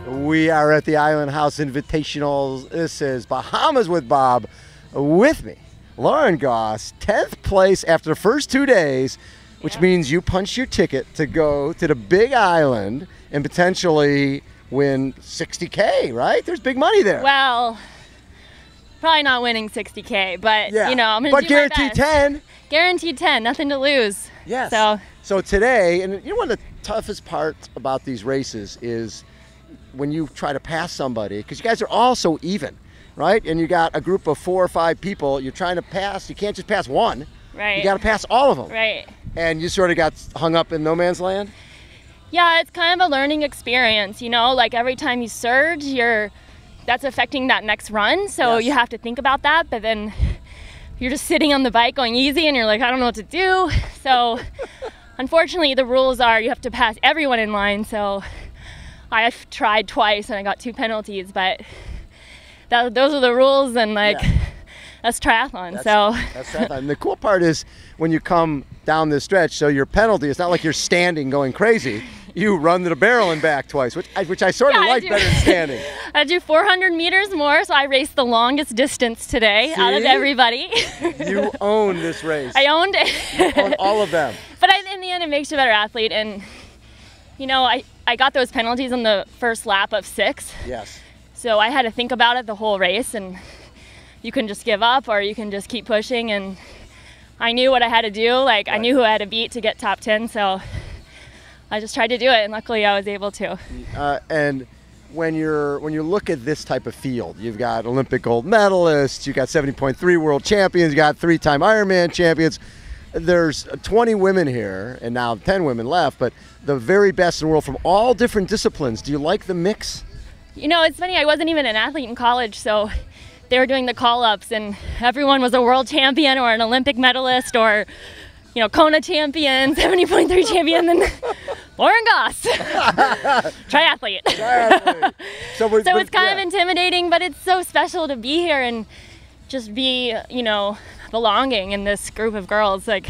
We are at the Island House Invitational. This is Bahamas with Bob. With me, Lauren Goss, 10th place after the first 2 days, which means you punched your ticket to go to the Big Island and potentially win $60K, right? There's big money there. Well, probably not winning $60K, but you know, I'm gonna do my best. Guaranteed 10. Guaranteed 10, nothing to lose. Yes. So today, and you know, one of the toughest parts about these races is when you try to pass somebody, because you guys are all so even, right? And you got a group of 4 or 5 people you're trying to pass. You can't just pass one. Right. You got to pass all of them. Right. And you sort of got hung up in no man's land? Yeah, it's kind of a learning experience, you know, like every time you surge, that's affecting that next run. So you have to think about that, but then you're just sitting on the bike going easy and you're like, I don't know what to do. So unfortunately the rules are you have to pass everyone in line. So I've tried twice and I got 2 penalties, but those are the rules, and like that's triathlon. That's triathlon. And the cool part is when you come down this stretch, so your penalty, it's not like you're standing going crazy. You run to the barrel and back twice, which I sort of like better than standing. I do 400 meters more, so I raced the longest distance today out of everybody. You own this race. I owned it. You own all of them. But in the end, it makes you a better athlete. And, you know, I got those penalties on the first lap of 6. Yes. So I had to think about it the whole race, and you can just give up or you can just keep pushing. And I knew what I had to do. Like, I knew who I had to beat to get top 10, so I just tried to do it, and luckily I was able to. And when you look at this type of field, you've got Olympic gold medalists, you've got 70.3 world champions, you got 3-time Ironman champions. There's 20 women here, and now 10 women left, but the very best in the world from all different disciplines. Do you like the mix? You know, it's funny, I wasn't even an athlete in college, so they were doing the call-ups, and everyone was a world champion or an Olympic medalist or, you know, Kona champion, 70.3 champion, and Lauren Goss, triathlete. So it's kind of intimidating, but it's so special to be here and just be, you know, belonging in this group of girls. Like,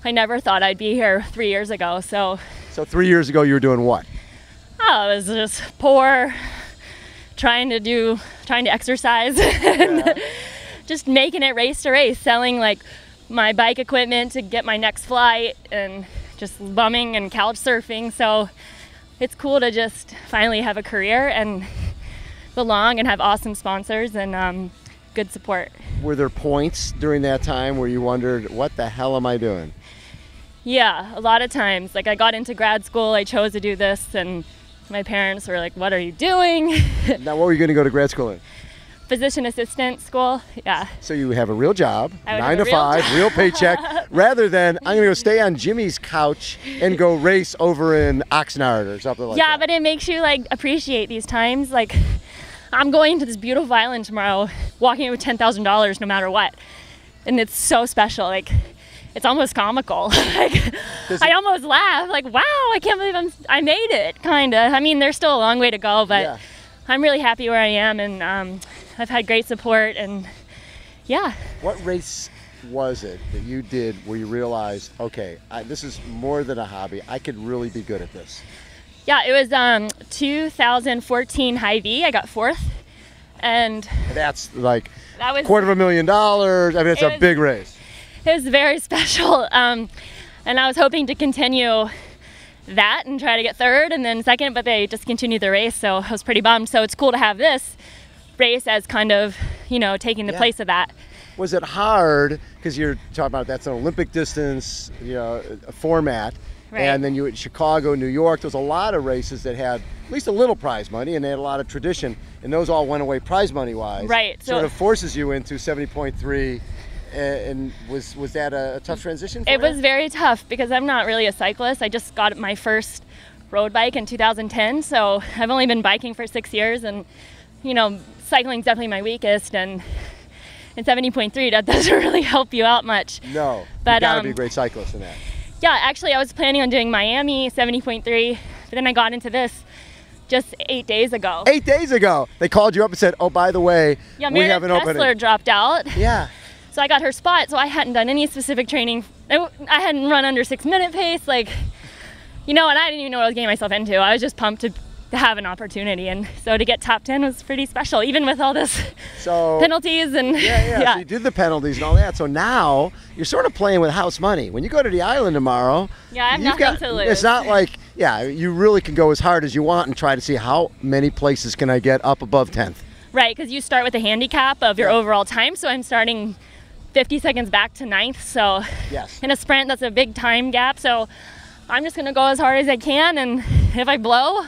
I never thought I'd be here 3 years ago. So 3 years ago, you were doing what? Oh, I was just poor, trying to exercise, and just making it race to race, selling like my bike equipment to get my next flight, and just bumming and couch surfing. So it's cool to just finally have a career and belong and have awesome sponsors and good support. Were there points during that time where you wondered, what the hell am I doing? Yeah, a lot of times. Like, I got into grad school, I chose to do this, and my parents were like, what are you doing? Now, what were you going to go to grad school in? Physician assistant school, yeah. So you have a real job, 9 to 5, real paycheck, rather than I'm going to go stay on Jimmy's couch and go race over in Oxnard or something like that. Yeah, but it makes you like appreciate these times. Like, I'm going to this beautiful island tomorrow, walking with $10,000 no matter what. And it's so special. Like, it's almost comical. Like, I almost laugh. Like, wow, I can't believe I made it, kind of. I mean, there's still a long way to go, but I'm really happy where I am, and I've had great support, and yeah. What race was it that you did where you realized, okay, this is more than a hobby. I could really be good at this? Yeah, it was 2014 High V. I got 4th, and that's like $250,000. I mean, it's a big race. It was very special, and I was hoping to continue that and try to get 3rd and then 2nd, but they discontinued the race, so I was pretty bummed. So it's cool to have this race as kind of, you know, taking the place of that. Was it hard, because you're talking about that's an Olympic distance, you know, a format, and then you at Chicago, New York, there's a lot of races that had at least a little prize money, and they had a lot of tradition, and those all went away prize money wise. Right. Sort of forces you into 70.3. And was that a tough transition for you? It was very tough, because I'm not really a cyclist. I just got my first road bike in 2010, so I've only been biking for 6 years, and, you know, cycling's definitely my weakest, and in 70.3 that doesn't really help you out much. No, but you gotta be a great cyclist in that. Yeah, actually I was planning on doing Miami 70.3, but then I got into this just 8 days ago. 8 days ago? They called you up and said, oh, by the way, we have an opening. Kessler dropped out. Yeah. So I got her spot, so I hadn't done any specific training. I hadn't run under 6-minute pace, like, you know, and I didn't even know what I was getting myself into. I was just pumped to to have an opportunity. And so to get top 10 was pretty special, even with all this So penalties and So you did the penalties and all that. So now you're sort of playing with house money. When you go to the island tomorrow, Yeah, I have nothing to lose. It's not like, you really can go as hard as you want and try to see how many places can I get up above 10th. Right, because you start with a handicap of your overall time. So I'm starting 50 seconds back to 9th. So Yes. in a sprint, that's a big time gap. So I'm just going to go as hard as I can. And if I blow, I'll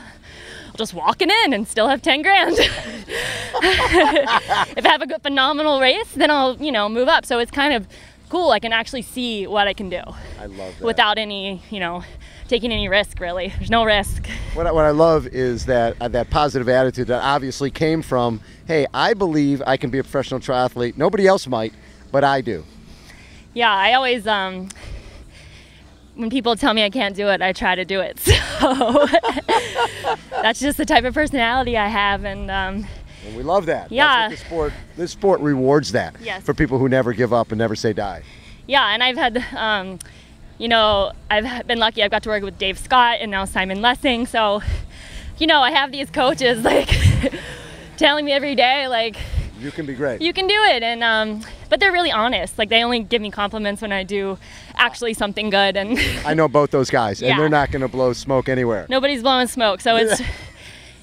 just walk it in and still have 10 grand. If I have a good, phenomenal race, then I'll, move up. So it's kind of cool. I can actually see what I can do. I love that. Without any, taking any risk, really. There's no risk. What I love is that positive attitude that obviously came from, hey, I believe I can be a professional triathlete. Nobody else might, but I do. Yeah, I always, when people tell me I can't do it, I try to do it. So that's just the type of personality I have. And we love that. Yeah. That's what this sport rewards that. Yes. For people who never give up and never say die. Yeah, and I've had, I've been lucky. I've got to work with Dave Scott and now Simon Lessing. So, I have these coaches like telling me every day, like, you can be great. You can do it. And but they're really honest. Like, they only give me compliments when I do actually something good. And I know both those guys, and Yeah. they're not going to blow smoke anywhere. Nobody's blowing smoke. So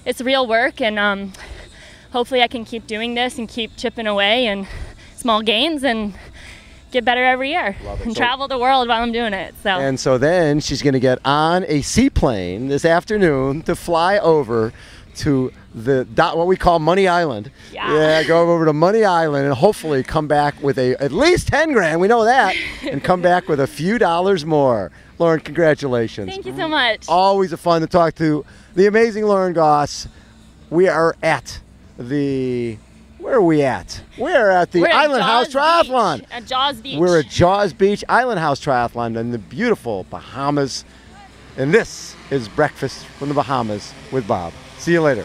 it's real work, and hopefully I can keep doing this and keep chipping away and small gains and get better every year. Love it. And So- travel the world while I'm doing it. So And so then she's going to get on a seaplane this afternoon to fly over to what we call Money Island. Yeah. Go over to Money Island and hopefully come back with at least 10 grand. We know that. And come back with a few dollars more. Lauren, congratulations. thank you so much. Always a fun to talk to the amazing Lauren Goss. We are at where are we at? We're at the We're at Island House Jaws Triathlon. Beach, at Jaws Beach. We're at Jaws Beach Island House Triathlon in the beautiful Bahamas. And this is Breakfast from the Bahamas with Bob. See you later.